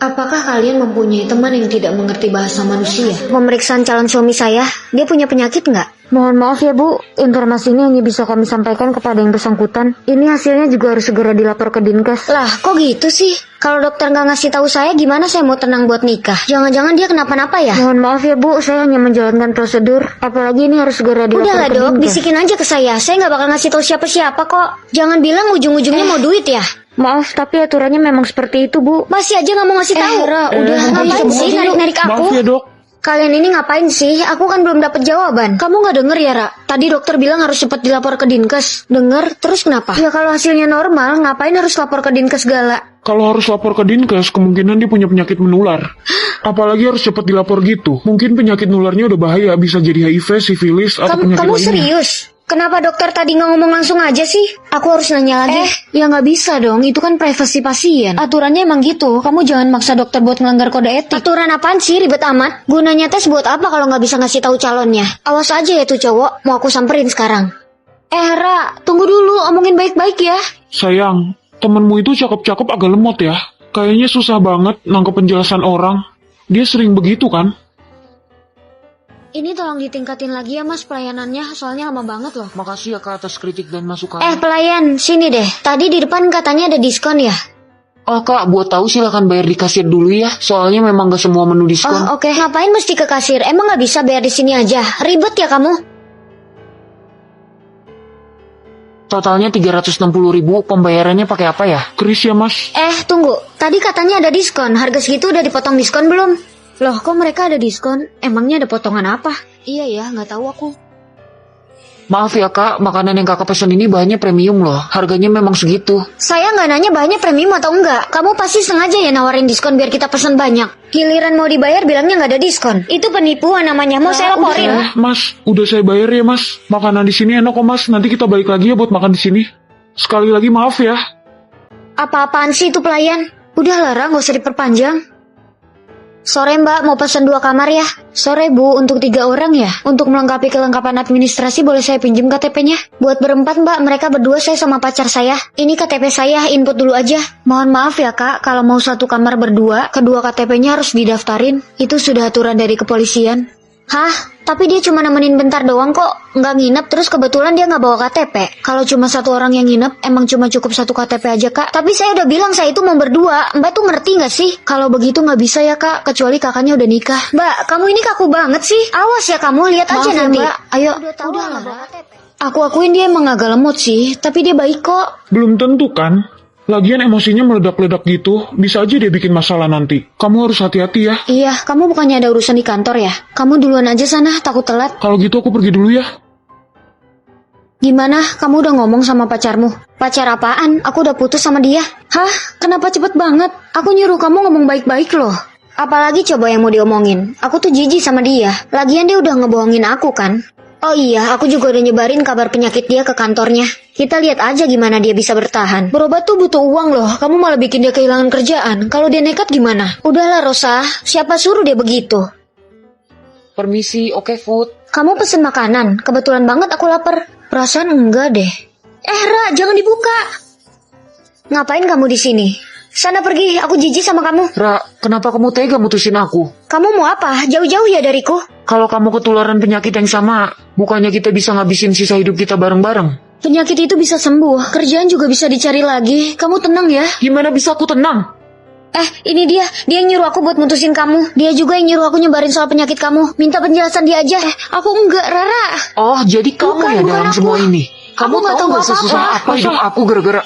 Apakah kalian mempunyai teman yang tidak mengerti bahasa manusia? Pemeriksaan calon suami saya, dia punya penyakit nggak? Mohon maaf ya Bu, informasi ini hanya bisa kami sampaikan kepada yang bersangkutan. Ini hasilnya juga harus segera dilapor ke Dinkes. Lah, kok gitu sih? Kalau dokter nggak ngasih tahu saya, gimana saya mau tenang buat nikah? Jangan-jangan dia kenapa-napa ya? Mohon maaf ya Bu, saya hanya menjalankan prosedur. Apalagi ini harus segera dilapor Udahlah ke dok, Dinkes. bisikin aja ke saya nggak bakal ngasih tahu siapa-siapa kok. Jangan bilang ujung-ujungnya mau duit ya? Maaf, tapi aturannya memang seperti itu Bu. Masih aja nggak mau ngasih tahu. Udah ngapain sih narik-narik aku? Maaf ya dok. Kalian ini ngapain sih? Aku kan belum dapat jawaban. Kamu nggak denger ya, Ra? Tadi dokter bilang harus cepat dilapor ke Dinkes. Denger, terus kenapa? Ya kalau hasilnya normal, ngapain harus lapor ke Dinkes segala? Kalau harus lapor ke Dinkes, kemungkinan dia punya penyakit menular. Apalagi harus cepat dilapor gitu. Mungkin penyakit nularnya udah bahaya, bisa jadi HIV, sifilis, atau penyakit Kamu lainnya. serius? Kenapa dokter tadi nggak ngomong langsung aja sih? Aku harus nanya lagi. Ya nggak bisa dong, itu kan privasi pasien. Aturannya emang gitu, kamu jangan maksa dokter buat melanggar kode etik. Aturan apaan sih, ribet amat? Gunanya tes buat apa kalau nggak bisa ngasih tahu calonnya? Awas aja ya tuh cowok, mau aku samperin sekarang. Ra, tunggu dulu, omongin baik-baik ya. Sayang, temenmu itu cakep-cakep agak lemot ya. Kayaknya susah banget nangkep penjelasan orang. Dia sering begitu kan? Ini tolong ditingkatin lagi ya mas pelayanannya, soalnya lama banget loh. Makasih ya Kak atas kritik dan masukan. Pelayan, sini deh. Tadi di depan katanya ada diskon ya? Oh Kak, buat tahu silakan bayar di kasir dulu ya. Soalnya memang gak semua menu diskon. Oh oke. Ngapain mesti ke kasir? Emang nggak bisa bayar di sini aja? Ribet ya kamu? Totalnya 360.000, pembayarannya pakai apa ya? Kris ya mas. Tunggu. Tadi katanya ada diskon. Harga segitu udah dipotong diskon belum? Loh, kok mereka ada diskon? Emangnya ada potongan apa? Iya ya, nggak tahu aku. Maaf ya Kak, makanan yang Kakak pesan ini bahannya premium loh. Harganya memang segitu. Saya nggak nanya bahannya premium atau enggak. Kamu pasti sengaja ya nawarin diskon biar kita pesan banyak. Giliran mau dibayar bilangnya nggak ada diskon. Itu penipuan namanya. Mau saya laporin. Mas, udah saya bayar ya mas. Makanan di sini enak kok mas. Nanti kita balik lagi ya buat makan di sini. Sekali lagi maaf ya. Apa-apaan sih itu pelayan? Udah Lara, nggak usah diperpanjang. Sore mbak, mau pesan 2 kamar ya? Sore bu, untuk 3 orang ya? Untuk melengkapi kelengkapan administrasi boleh saya pinjem KTP-nya? Buat berempat mbak, mereka berdua saya sama pacar saya. Ini KTP saya, input dulu aja. Mohon maaf ya kak, kalau mau 1 kamar berdua, kedua KTP-nya harus didaftarin. Itu sudah aturan dari kepolisian. Hah? Tapi dia cuma nemenin bentar doang kok. Nggak nginep, terus kebetulan dia nggak bawa KTP. Kalau cuma 1 orang yang nginep, emang cuma cukup 1 KTP aja kak. Tapi saya udah bilang saya itu mau berdua. Mbak tuh ngerti nggak sih? Kalau begitu nggak bisa ya kak, kecuali kakaknya udah nikah. Mbak, kamu ini kaku banget sih. Awas ya kamu, lihat aja Maaf ya, nanti. Mbak. Ayo, udah lah. Aku akuin dia emang agak lemot sih, tapi dia baik kok. Belum tentu kan? Lagian emosinya meledak-ledak gitu. Bisa aja dia bikin masalah nanti. Kamu harus hati-hati ya. Iya, kamu bukannya ada urusan di kantor ya? Kamu duluan aja sana, takut telat. Kalau gitu aku pergi dulu ya. Gimana? Kamu udah ngomong sama pacarmu? Pacar apaan? Aku udah putus sama dia. Hah? Kenapa cepet banget? Aku nyuruh kamu ngomong baik-baik loh. Apalagi coba yang mau diomongin? Aku tuh jijik sama dia. Lagian dia udah ngebohongin aku kan? Oh iya, aku juga udah nyebarin kabar penyakit dia ke kantornya. Kita lihat aja gimana dia bisa bertahan. Berobat tuh butuh uang loh. Kamu malah bikin dia kehilangan kerjaan. Kalau dia nekat gimana? Udahlah Rosa, siapa suruh dia begitu? Permisi, oke food. Kamu pesen makanan. Kebetulan banget aku lapar. Perasaan enggak deh. Ra, jangan dibuka. Ngapain kamu di sini? Sana pergi, aku jijik sama kamu. Ra, kenapa kamu tega mutusin aku? Kamu mau apa? Jauh-jauh ya dariku? Kalau kamu ketularan penyakit yang sama, bukannya kita bisa ngabisin sisa hidup kita bareng-bareng? Penyakit itu bisa sembuh, kerjaan juga bisa dicari lagi. Kamu tenang ya. Gimana bisa aku tenang? Ini dia yang nyuruh aku buat mutusin kamu. Dia juga yang nyuruh aku nyebarin soal penyakit kamu. Minta penjelasan dia aja. Aku enggak, Rara. Oh, jadi kamu Bukan ya dalam aku. semua ini. Kamu Aku nggak tahu tahu nggak apa-apa. sesusah apa hidup aku gara-gara...